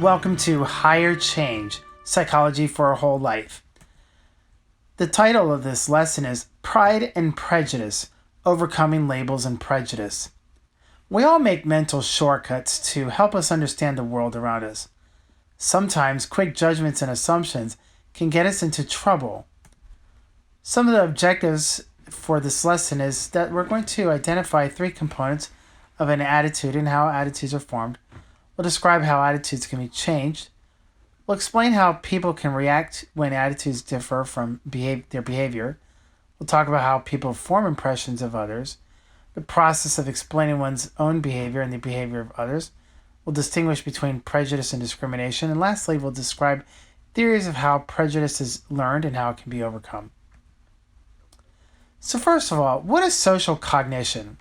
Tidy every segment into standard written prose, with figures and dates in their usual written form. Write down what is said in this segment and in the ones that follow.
Welcome to Higher Change, Psychology for a Whole Life. The title of this lesson is Pride and Prejudice, Overcoming Labels and Prejudice. We all make mental shortcuts to help us understand the world around us. Sometimes quick judgments and assumptions can get us into trouble. Some of the objectives for this lesson is that we're going to identify 3 components of an attitude and how attitudes are formed. We'll describe how attitudes can be changed. We'll explain how people can react when attitudes differ from their behavior. We'll talk about how people form impressions of others, the process of explaining one's own behavior and the behavior of others. We'll distinguish between prejudice and discrimination. And lastly, we'll describe theories of how prejudice is learned and how it can be overcome. So first of all, what is social cognition?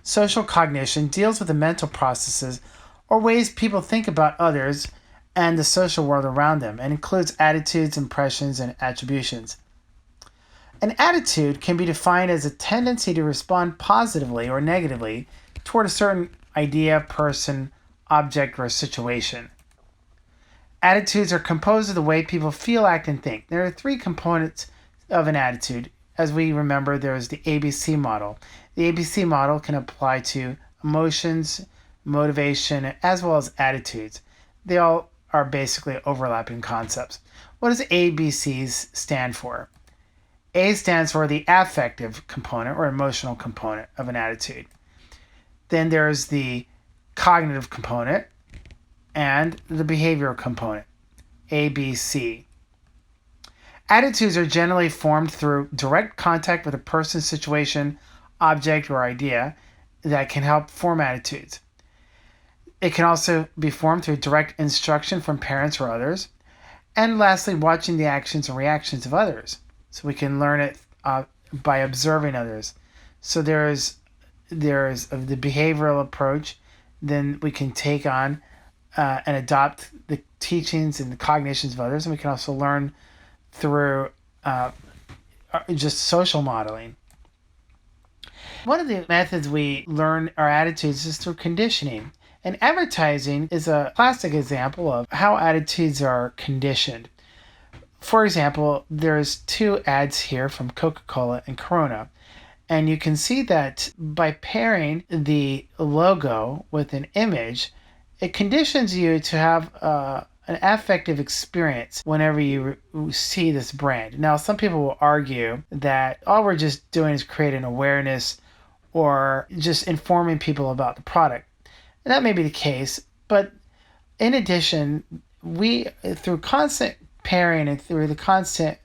Social cognition deals with the mental processes or ways people think about others and the social world around them, and includes attitudes, impressions, and attributions. An attitude can be defined as a tendency to respond positively or negatively toward a certain idea, person, object, or situation. Attitudes are composed of the way people feel, act, and think. There are 3 components of an attitude. As we remember, there is the ABC model. The ABC model can apply to emotions, motivation, as well as attitudes. They all are basically overlapping concepts. What does ABCs stand for? A stands for the affective component or emotional component of an attitude. Then there's the cognitive component and the behavioral component, ABC. Attitudes are generally formed through direct contact with a person, situation, object, or idea that can help form attitudes. It can also be formed through direct instruction from parents or others. And lastly, watching the actions and reactions of others. So we can learn it by observing others. So there's the behavioral approach. Then we can take on and adopt the teachings and the cognitions of others. And we can also learn through just social modeling. One of the methods we learn our attitudes is through conditioning. And advertising is a classic example of how attitudes are conditioned. For example, there's 2 ads here from Coca-Cola and Corona. And you can see that by pairing the logo with an image, it conditions you to have an affective experience whenever you see this brand. Now, some people will argue that all we're just doing is creating awareness or just informing people about the product. And that may be the case, but in addition, we, through constant pairing and through the constant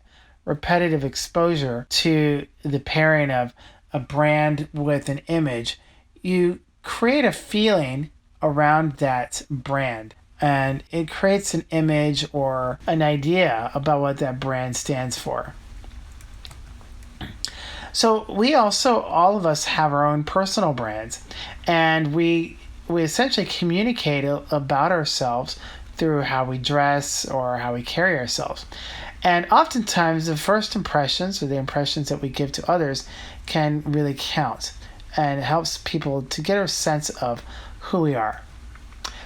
repetitive exposure to the pairing of a brand with an image, you create a feeling around that brand. And it creates an image or an idea about what that brand stands for. So we also, all of us have our own personal brands, and we essentially communicate about ourselves through how we dress or how we carry ourselves. And oftentimes the first impressions or the impressions that we give to others can really count, and it helps people to get a sense of who we are.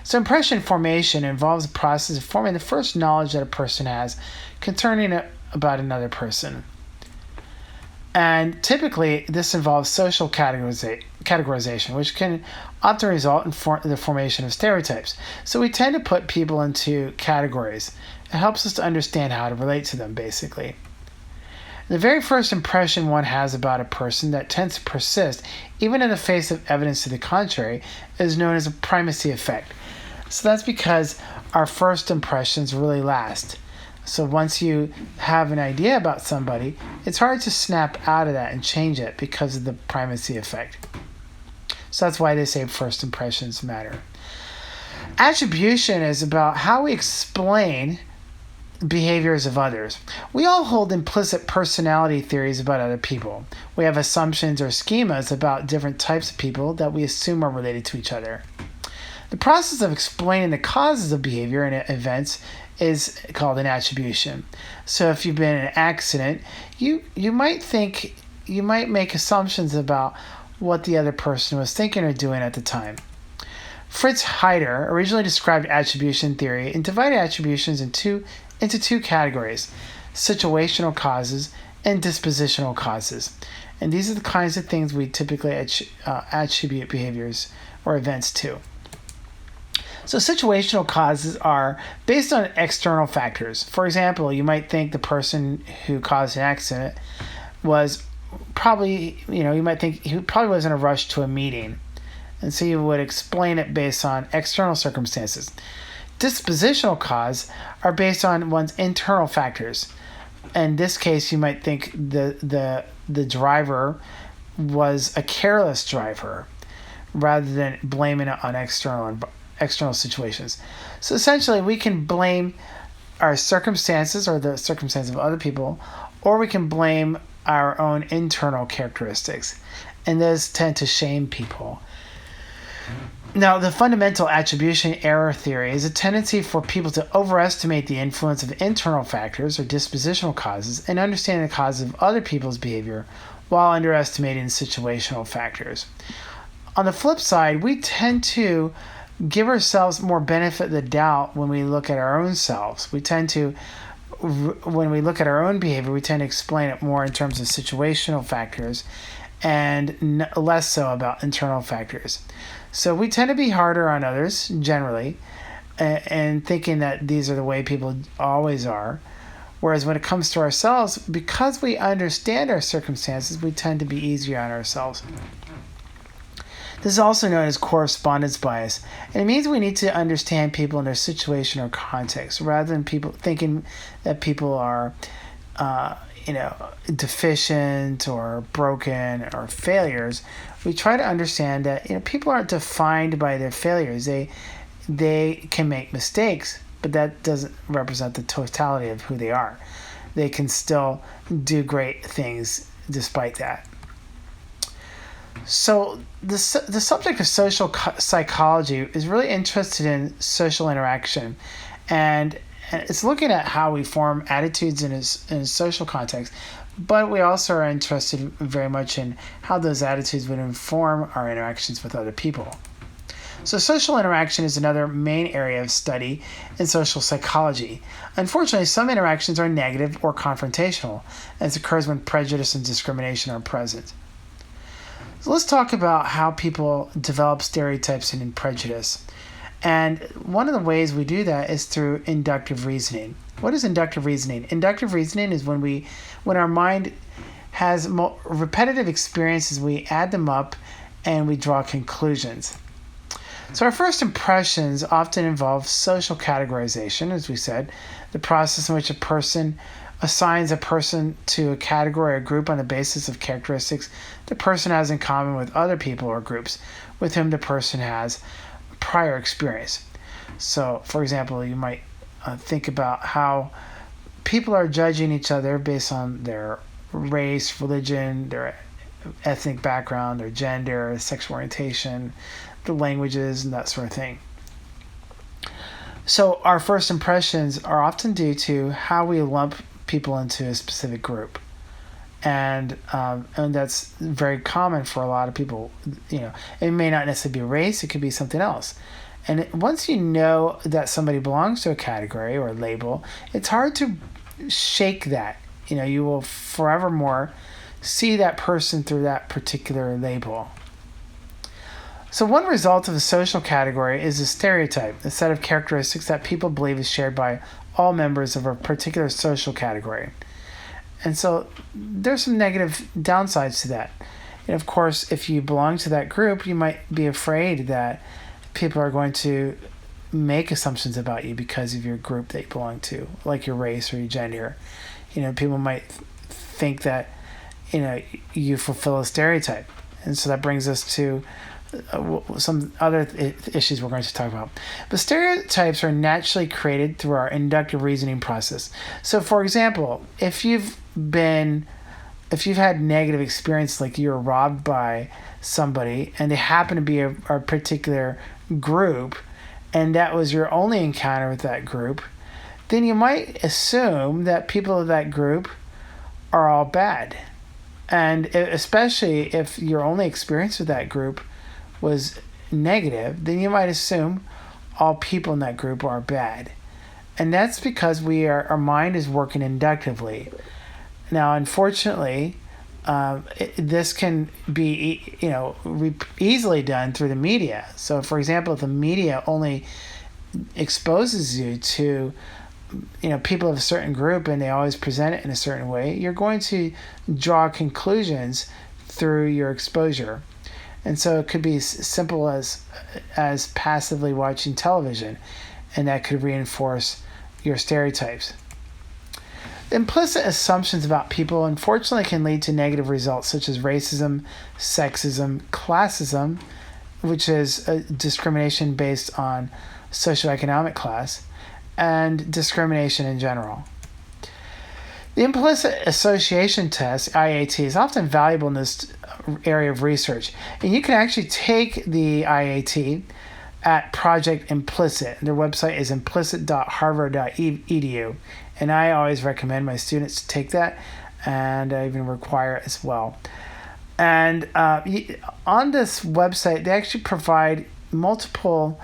So impression formation involves the process of forming the first knowledge that a person has concerning about another person. And typically, this involves social categorization, which can often result in the formation of stereotypes. So we tend to put people into categories. It helps us to understand how to relate to them, basically. The very first impression one has about a person that tends to persist, even in the face of evidence to the contrary, is known as a primacy effect. So that's because our first impressions really last. So once you have an idea about somebody, it's hard to snap out of that and change it because of the primacy effect. So that's why they say first impressions matter. Attribution is about how we explain behaviors of others. We all hold implicit personality theories about other people. We have assumptions or schemas about different types of people that we assume are related to each other. The process of explaining the causes of behavior and events is called an attribution. So if you've been in an accident, you might make assumptions about what the other person was thinking or doing at the time. Fritz Heider originally described attribution theory and divided attributions into two categories: situational causes and dispositional causes. And these are the kinds of things we typically attribute behaviors or events to. So situational causes are based on external factors. For example, you might think the person who caused an accident was probably, you might think he probably was in a rush to a meeting. And so you would explain it based on external circumstances. Dispositional causes are based on one's internal factors. In this case, you might think the driver was a careless driver rather than blaming it on external situations. So essentially, we can blame our circumstances or the circumstances of other people, or we can blame our own internal characteristics. And those tend to shame people. Now, the fundamental attribution error theory is a tendency for people to overestimate the influence of internal factors or dispositional causes and understanding the causes of other people's behavior while underestimating situational factors. On the flip side, we tend to give ourselves more benefit of the doubt when we look at our own selves. When we look at our own behavior, we tend to explain it more in terms of situational factors and less so about internal factors. So we tend to be harder on others, generally, and thinking that these are the way people always are. Whereas when it comes to ourselves, because we understand our circumstances, we tend to be easier on ourselves. This is also known as correspondence bias, and it means we need to understand people in their situation or context, rather than people thinking that people are, deficient or broken or failures. We try to understand that people aren't defined by their failures. They can make mistakes, but that doesn't represent the totality of who they are. They can still do great things despite that. So the subject of social psychology is really interested in social interaction, and it's looking at how we form attitudes in a social context, but we also are interested very much in how those attitudes would inform our interactions with other people. So social interaction is another main area of study in social psychology. Unfortunately, some interactions are negative or confrontational, as occurs when prejudice and discrimination are present. So let's talk about how people develop stereotypes and prejudice. And one of the ways we do that is through inductive reasoning. What is inductive reasoning? Inductive reasoning is when our mind has repetitive experiences, we add them up and we draw conclusions. So our first impressions often involve social categorization, as we said, the process in which a person assigns a person to a category or group on the basis of characteristics the person has in common with other people or groups with whom the person has prior experience. So, for example, you might think about how people are judging each other based on their race, religion, their ethnic background, their gender, sexual orientation, the languages, and that sort of thing. So our first impressions are often due to how we lump people into a specific group. And that's very common for a lot of people. It may not necessarily be race, it could be something else. And once you know that somebody belongs to a category or a label, it's hard to shake that. You will forevermore see that person through that particular label. So one result of a social category is a stereotype, a set of characteristics that people believe is shared by all members of a particular social category. And so there's some negative downsides to that. And of course, if you belong to that group, you might be afraid that people are going to make assumptions about you because of your group that you belong to, like your race or your gender. People might think that, you fulfill a stereotype. And so that brings us to some other issues we're going to talk about. But stereotypes are naturally created through our inductive reasoning process. So, for example, if you've had negative experience, like you were robbed by somebody and they happen to be a particular group, and that was your only encounter with that group, then you might assume that people of that group are all bad. And especially if your only experience with that group was negative, then you might assume all people in that group are bad. And that's because our mind is working inductively. Now, unfortunately, this can be easily done through the media. So, for example, if the media only exposes you to people of a certain group and they always present it in a certain way, you're going to draw conclusions through your exposure. And so it could be as simple as passively watching television, and that could reinforce your stereotypes. Implicit assumptions about people unfortunately can lead to negative results such as racism, sexism, classism, which is discrimination based on socioeconomic class, and discrimination in general. The implicit association test, IAT, is often valuable in this area of research. And you can actually take the IAT at Project Implicit. Their website is implicit.harvard.edu. And I always recommend my students to take that, and I even require it as well. And on this website, they actually provide multiple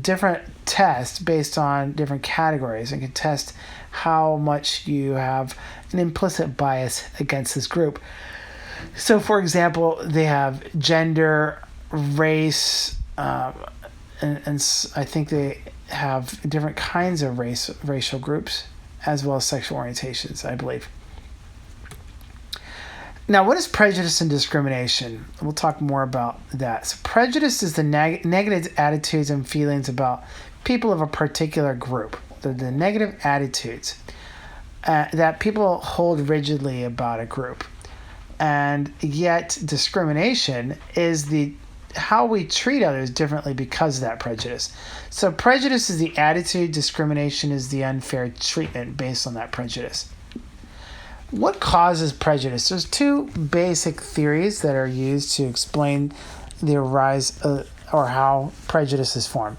different tests based on different categories and can test how much you have an implicit bias against this group. So, for example, they have gender, race, and I think they have different kinds of racial groups, as well as sexual orientations, I believe. Now, what is prejudice and discrimination? We'll talk more about that. So prejudice is the negative attitudes and feelings about people of a particular group. They're the negative attitudes that people hold rigidly about a group. And yet discrimination is how we treat others differently because of that prejudice. So prejudice is the attitude, discrimination is the unfair treatment based on that prejudice. What causes prejudice? There's two basic theories that are used to explain the rise or how prejudice is formed.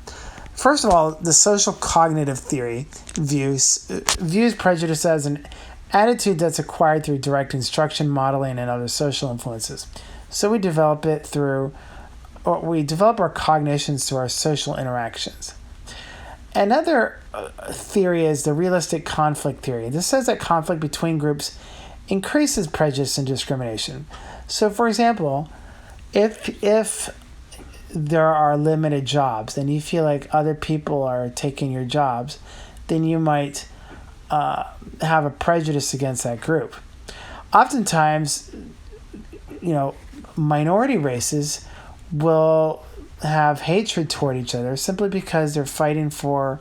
First of all, the social cognitive theory views prejudice as an attitude that's acquired through direct instruction, modeling, and other social influences. So we develop our cognitions through our social interactions. Another theory is the realistic conflict theory. This says that conflict between groups increases prejudice and discrimination. So, for example, if there are limited jobs and you feel like other people are taking your jobs, then you might have a prejudice against that group. Oftentimes, minority races will have hatred toward each other simply because they're fighting for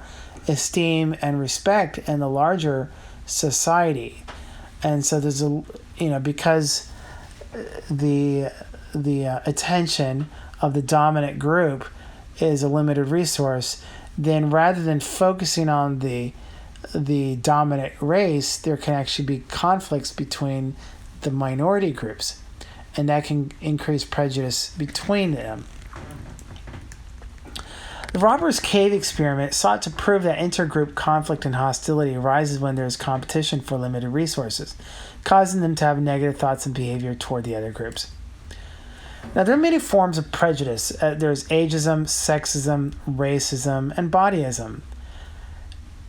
esteem and respect in the larger society. And so there's because the attention of the dominant group is a limited resource, then rather than focusing on the dominant race, there can actually be conflicts between the minority groups, and that can increase prejudice between them. The Robbers Cave experiment sought to prove that intergroup conflict and hostility arises when there is competition for limited resources, causing them to have negative thoughts and behavior toward the other groups. Now, there are many forms of prejudice. There's ageism, sexism, racism, and bodyism.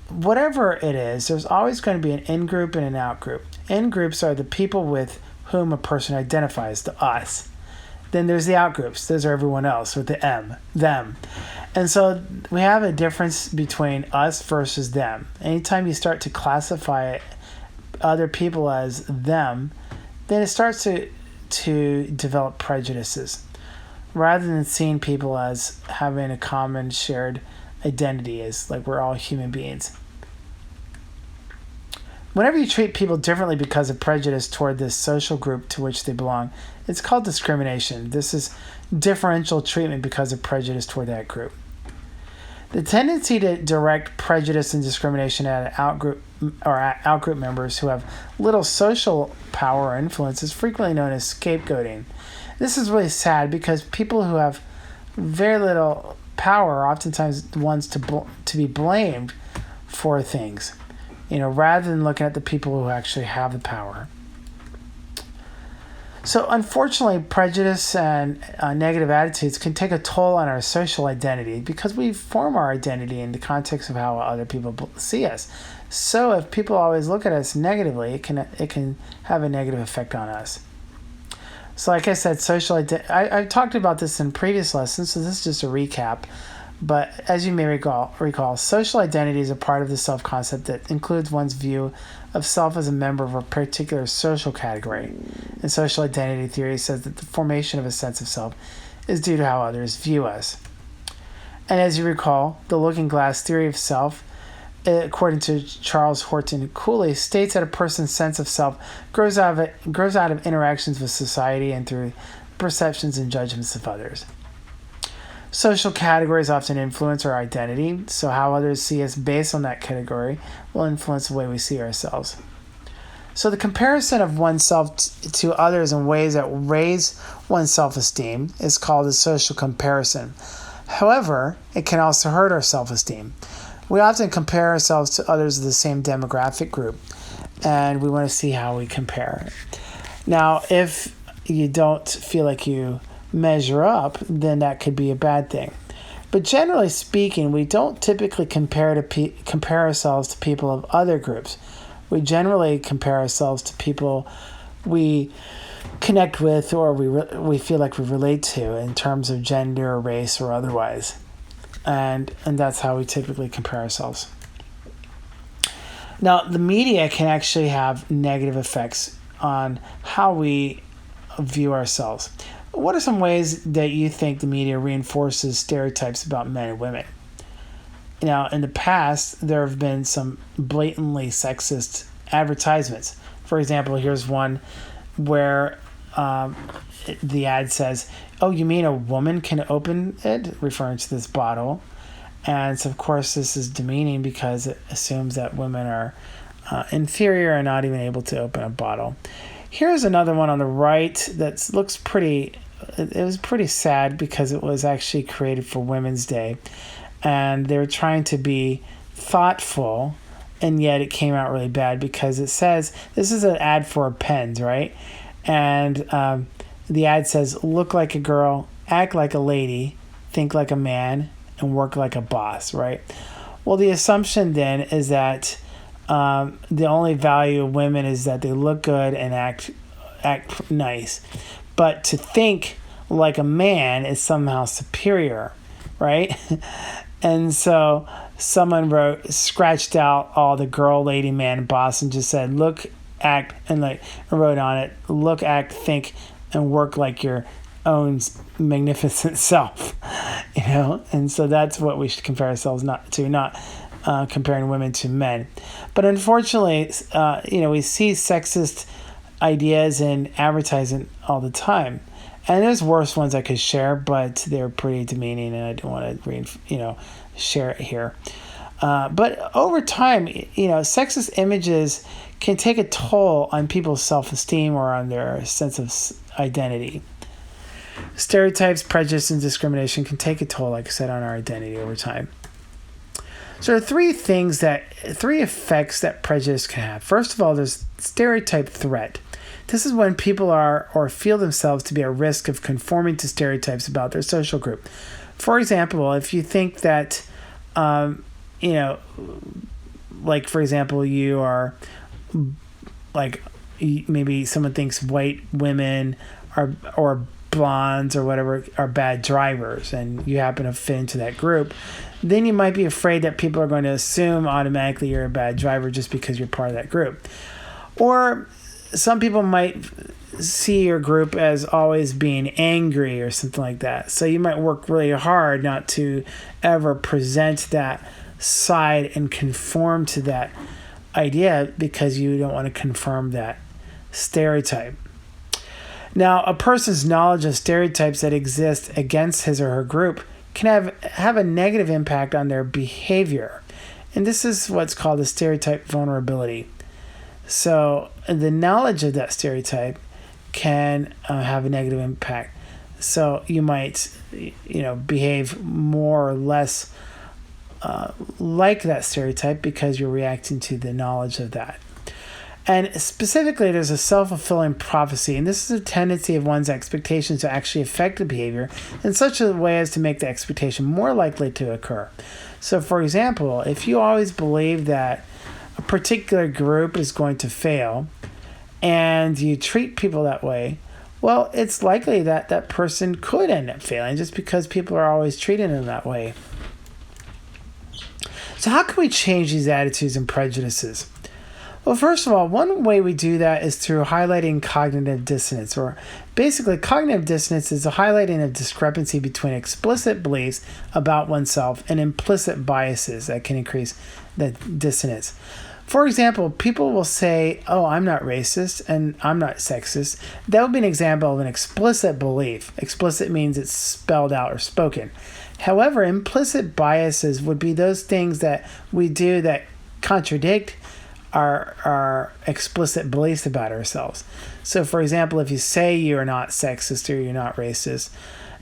Whatever it is, there's always going to be an in-group and an out-group. In-groups are the people with whom a person identifies, the us. Then there's the out-groups. Those are everyone else with the M, them. And so we have a difference between us versus them. Anytime you start to classify other people as them, then it starts to develop prejudices rather than seeing people as having a common shared identity as like we're all human beings. Whenever you treat people differently because of prejudice toward this social group to which they belong, it's called discrimination. This is differential treatment because of prejudice toward that group. The tendency to direct prejudice and discrimination at outgroup members who have little social power or influence is frequently known as scapegoating. This is really sad because people who have very little power are oftentimes the ones to be blamed for things, rather than looking at the people who actually have the power. So, unfortunately, prejudice and negative attitudes can take a toll on our social identity because we form our identity in the context of how other people see us. So, if people always look at us negatively, it can have a negative effect on us. So, like I said, social identity. I've talked about this in previous lessons, so this is just a recap. But as you may recall, social identity is a part of the self concept that includes one's view of self as a member of a particular social category. And social identity theory says that the formation of a sense of self is due to how others view us. And as you recall, the looking glass theory of self, according to Charles Horton Cooley, states that a person's sense of self grows out of interactions with society and through perceptions and judgments of others. Social categories often influence our identity, so how others see us based on that category will influence the way we see ourselves. So the comparison of oneself to others in ways that raise one's self-esteem is called a social comparison. However, it can also hurt our self-esteem. We often compare ourselves to others of the same demographic group, and we want to see how we compare. Now, if you don't feel like you measure up, then that could be a bad thing. But generally speaking, we don't typically compare ourselves to people of other groups. We generally compare ourselves to people we connect with or we feel like we relate to in terms of gender or race or otherwise. And that's how we typically compare ourselves. Now, the media can actually have negative effects on how we view ourselves. What are some ways that you think the media reinforces stereotypes about men and women? Now, in the past, there have been some blatantly sexist advertisements. For example, here's one where the ad says, "Oh, you mean a woman can open it?" referring to this bottle. And so, of course, this is demeaning because it assumes that women are inferior and not even able to open a bottle. Here's another one on the right that looks pretty. It was pretty sad because it was actually created for Women's Day, and they were trying to be thoughtful, and yet it came out really bad because it says this is an ad for pens, right? And the ad says, "Look like a girl, act like a lady, think like a man, and work like a boss," right? Well, the assumption then is that the only value of women is that they look good and act nice. But to think like a man is somehow superior, right? And so someone scratched out all the girl, lady, man, boss, and just said, look, act, and wrote on it, look, act, think, and work like your own magnificent self, And so that's what we should compare ourselves not comparing women to men. But unfortunately, we see sexist ideas in advertising all the time, and there's worse ones I could share, but they're pretty demeaning, and I don't want to share it here. But over time, sexist images can take a toll on people's self-esteem or on their sense of identity. Stereotypes, prejudice, and discrimination can take a toll, like I said, on our identity over time. So there are three effects that prejudice can have. First of all, there's stereotype threat. This is when people are or feel themselves to be at risk of conforming to stereotypes about their social group. For example, if you think that, like, for example, you are, like, maybe someone thinks white women or blondes or whatever are bad drivers, and you happen to fit into that group, then you might be afraid that people are going to assume automatically you're a bad driver just because you're part of that group. Or some people might see your group as always being angry or something like that. So you might work really hard not to ever present that side and conform to that idea because you don't want to confirm that stereotype. Now, a person's knowledge of stereotypes that exist against his or her group can have a negative impact on their behavior. And this is what's called a stereotype vulnerability. So the knowledge of that stereotype can have a negative impact. So you might, behave more or less like that stereotype because you're reacting to the knowledge of that. And specifically, there's a self-fulfilling prophecy, and this is a tendency of one's expectations to actually affect the behavior in such a way as to make the expectation more likely to occur. So, for example, if you always believe that a particular group is going to fail, and you treat people that way, well, it's likely that that person could end up failing just because people are always treating them that way. So how can we change these attitudes and prejudices? Well, first of all, one way we do that is through highlighting cognitive dissonance, or basically cognitive dissonance is a highlighting of discrepancy between explicit beliefs about oneself and implicit biases that can increase the dissonance. For example, people will say, oh, I'm not racist and I'm not sexist. That would be an example of an explicit belief. Explicit means it's spelled out or spoken. However, implicit biases would be those things that we do that contradict our explicit beliefs about ourselves. So, for example, if you say you're not sexist or you're not racist,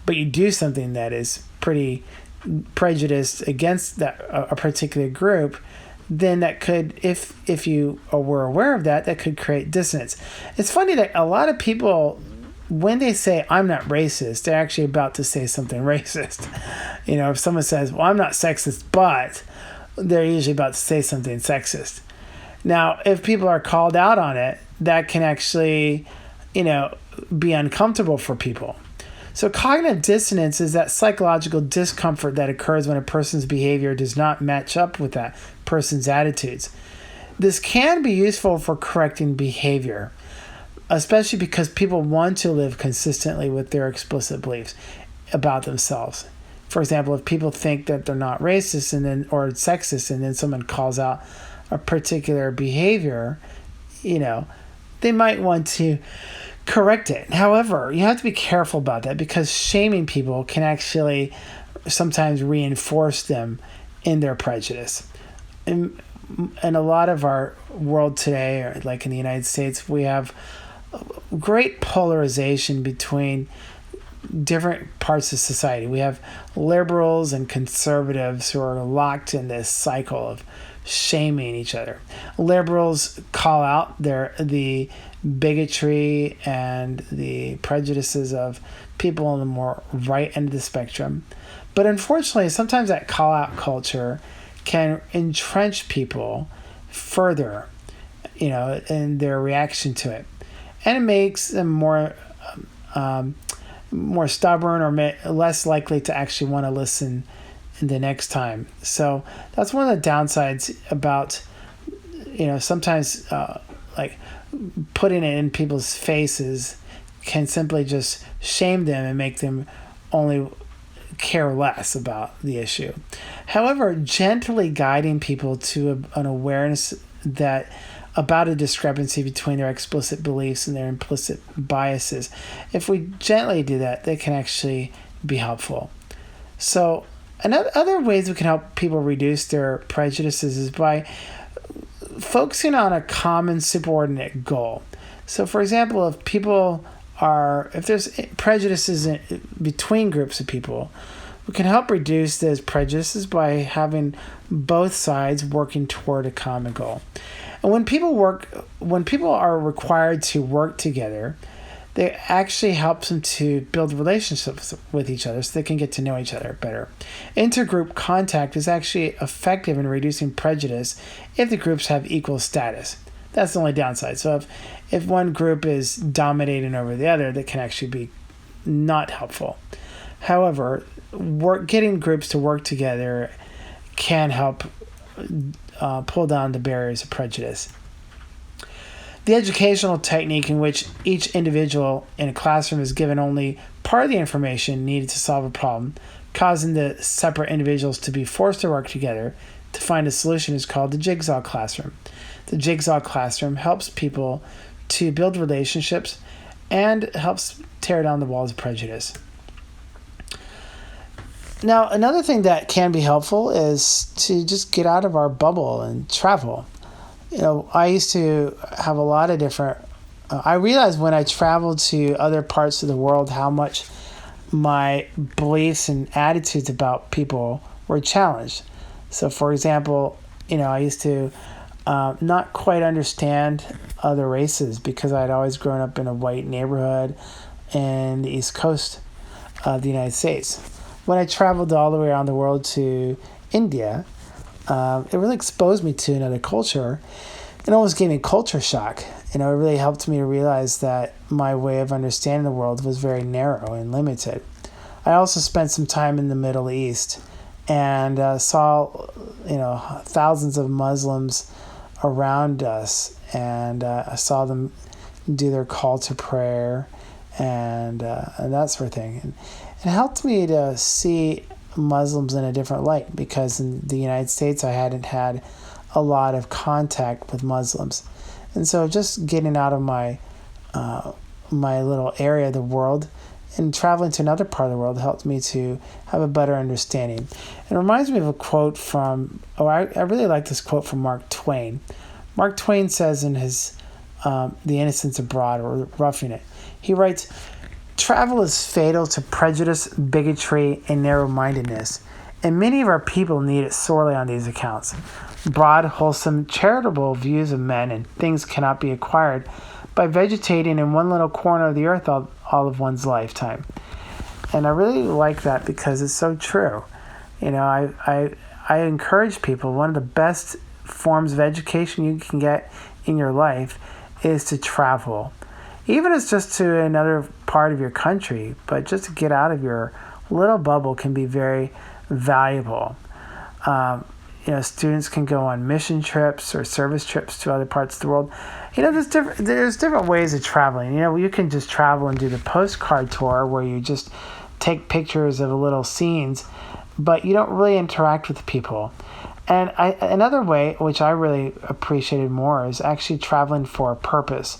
but you do something that is pretty prejudiced against a particular group, then that could, if you were aware of that, that could create dissonance. It's funny that a lot of people, when they say, I'm not racist, they're actually about to say something racist. If someone says, well, I'm not sexist, but they're usually about to say something sexist. Now, if people are called out on it, that can actually, be uncomfortable for people. So cognitive dissonance is that psychological discomfort that occurs when a person's behavior does not match up with that person's attitudes. This can be useful for correcting behavior, especially because people want to live consistently with their explicit beliefs about themselves. For example, if people think that they're not racist or sexist, and then someone calls out a particular behavior, they might want to correct it. However, you have to be careful about that because shaming people can actually sometimes reinforce them in their prejudice. In a lot of our world today, or like in the United States, we have great polarization between different parts of society. We have liberals and conservatives who are locked in this cycle of shaming each other. Liberals call out the bigotry and the prejudices of people on the more right end of the spectrum. But unfortunately, sometimes that call-out culture can entrench people further, in their reaction to it. And it makes them more stubborn or less likely to actually want to listen the next time. So that's one of the downsides about, sometimes like putting it in people's faces can simply just shame them and make them only care less about the issue. However, gently guiding people to an awareness about a discrepancy between their explicit beliefs and their implicit biases, if we gently do that, they can actually be helpful. So other ways we can help people reduce their prejudices is by focusing on a common superordinate goal. So, for example, if there's prejudices between groups of people, we can help reduce those prejudices by having both sides working toward a common goal. And when people are required to work together, they actually helps them to build relationships with each other so they can get to know each other better. Intergroup contact is actually effective in reducing prejudice if the groups have equal status. That's the only downside. So if one group is dominating over the other, that can actually be not helpful. However, getting groups to work together can help pull down the barriers of prejudice. The educational technique in which each individual in a classroom is given only part of the information needed to solve a problem, causing the separate individuals to be forced to work together to find a solution, is called the jigsaw classroom. The jigsaw classroom helps people to build relationships and helps tear down the walls of prejudice. Now, another thing that can be helpful is to just get out of our bubble and travel. I used to have a lot of different... I realized when I traveled to other parts of the world how much my beliefs and attitudes about people were challenged. So, for example, I used to not quite understand other races because I'd always grown up in a white neighborhood in the East Coast of the United States. When I traveled all the way around the world to India, it really exposed me to another culture and almost gave me culture shock. It really helped me to realize that my way of understanding the world was very narrow and limited. I also spent some time in the Middle East and saw, thousands of Muslims around us, and I saw them do their call to prayer and that sort of thing. And it helped me to see Muslims in a different light because in the United States I hadn't had a lot of contact with Muslims. And so just getting out of my little area of the world and traveling to another part of the world helped me to have a better understanding. It reminds me of a quote I really like this quote from Mark Twain. Mark Twain says in his The Innocents Abroad, or Roughing It, he writes, "Travel is fatal to prejudice, bigotry, and narrow-mindedness, and many of our people need it sorely on these accounts. Broad, wholesome, charitable views of men and things cannot be acquired by vegetating in one little corner of the earth all of one's lifetime." And I really like that because it's so true. I encourage people, one of the best forms of education you can get in your life is to travel. Even if it's just to another part of your country, but just to get out of your little bubble can be very valuable. Students can go on mission trips or service trips to other parts of the world. There's different ways of traveling. You can just travel and do the postcard tour where you just take pictures of little scenes, but you don't really interact with people. And another way, which I really appreciated more, is actually traveling for a purpose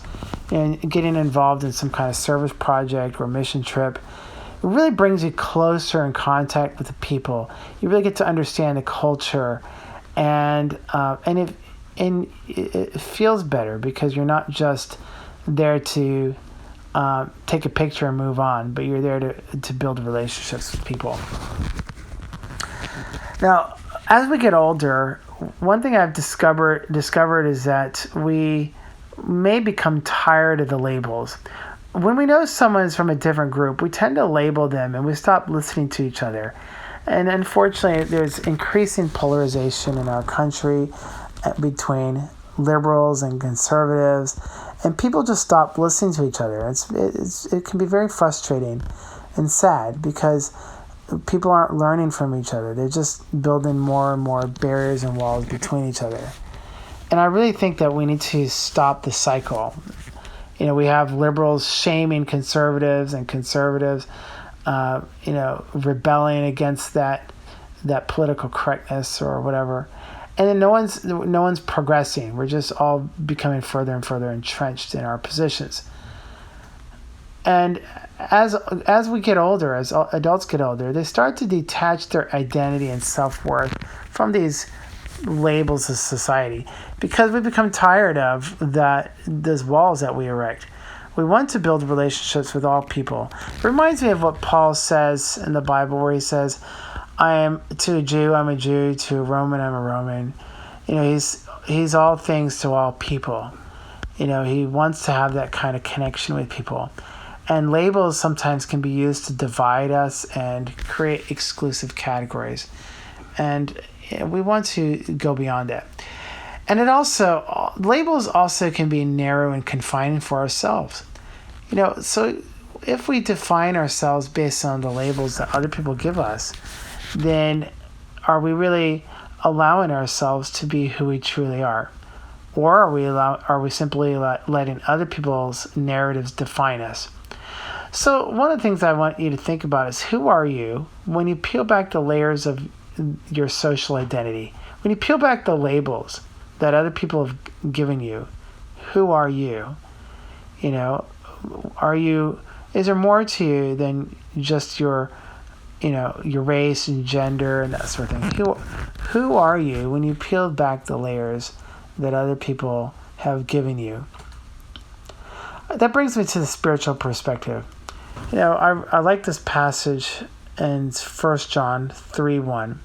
and getting involved in some kind of service project or mission trip. It really brings you closer in contact with the people. You really get to understand the culture, and it feels better because you're not just there to take a picture and move on, but you're there to build relationships with people. Now, as we get older, one thing I've discovered is that we may become tired of the labels. When we know someone's from a different group, we tend to label them and we stop listening to each other. And unfortunately, there's increasing polarization in our country between liberals and conservatives, and people just stop listening to each other. It can be very frustrating and sad because people aren't learning from each other. They're just building more and more barriers and walls between each other. And I really think that we need to stop the cycle. We have liberals shaming conservatives and conservatives, rebelling against that political correctness or whatever. And then no one's progressing. We're just all becoming further and further entrenched in our positions. And as we get older, as adults get older, they start to detach their identity and self-worth from these labels of society because we become tired of those walls that we erect. We want to build relationships with all people. It reminds me of what Paul says in the Bible where he says, to a Jew, I'm a Jew, to a Roman, I'm a Roman. He's all things to all people. He wants to have that kind of connection with people. And labels sometimes can be used to divide us and create exclusive categories. And we want to go beyond that. And labels also can be narrow and confining for ourselves. So if we define ourselves based on the labels that other people give us, then are we really allowing ourselves to be who we truly are? Or are we simply letting other people's narratives define us? So one of the things I want you to think about is, who are you when you peel back the layers of your social identity? When you peel back the labels that other people have given you, who are you? Is there more to you than just your race and gender and that sort of thing? Who are you when you peel back the layers that other people have given you? That brings me to the spiritual perspective. I like this passage in 1 John 3:1.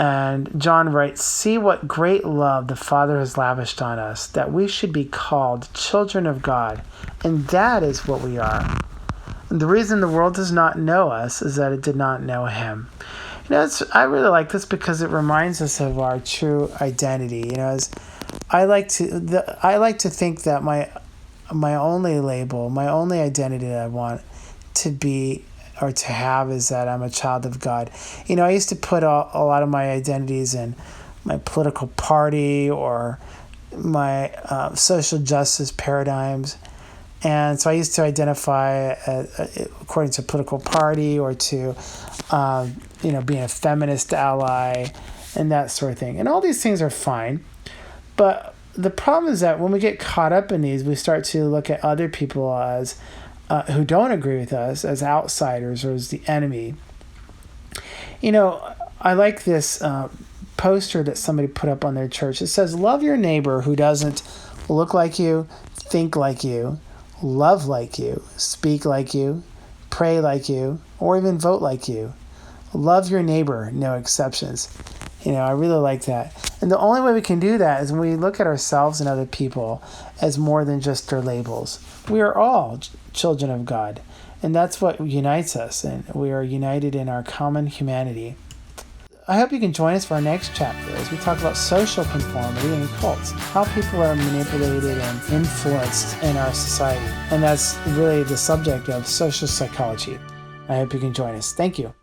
And John writes, "See what great love the Father has lavished on us, that we should be called children of God. And that is what we are. And the reason the world does not know us is that it did not know him." I really like this because it reminds us of our true identity. As I like to think that my only label, my only identity that I want to be or to have is that I'm a child of God. I used to put a lot of my identities in my political party or my social justice paradigms. And so I used to identify according to political party or to, being a feminist ally and that sort of thing. And all these things are fine. But the problem is that when we get caught up in these, we start to look at other people as who don't agree with us as outsiders or as the enemy. I like this poster that somebody put up on their church. It says, "Love your neighbor who doesn't look like you, think like you, love like you, speak like you, pray like you, or even vote like you. Love your neighbor, no exceptions." I really like that. And the only way we can do that is when we look at ourselves and other people as more than just their labels. We are all children of God, and that's what unites us, and we are united in our common humanity. I hope you can join us for our next chapter as we talk about social conformity and cults, how people are manipulated and influenced in our society. And that's really the subject of social psychology. I hope you can join us. Thank you.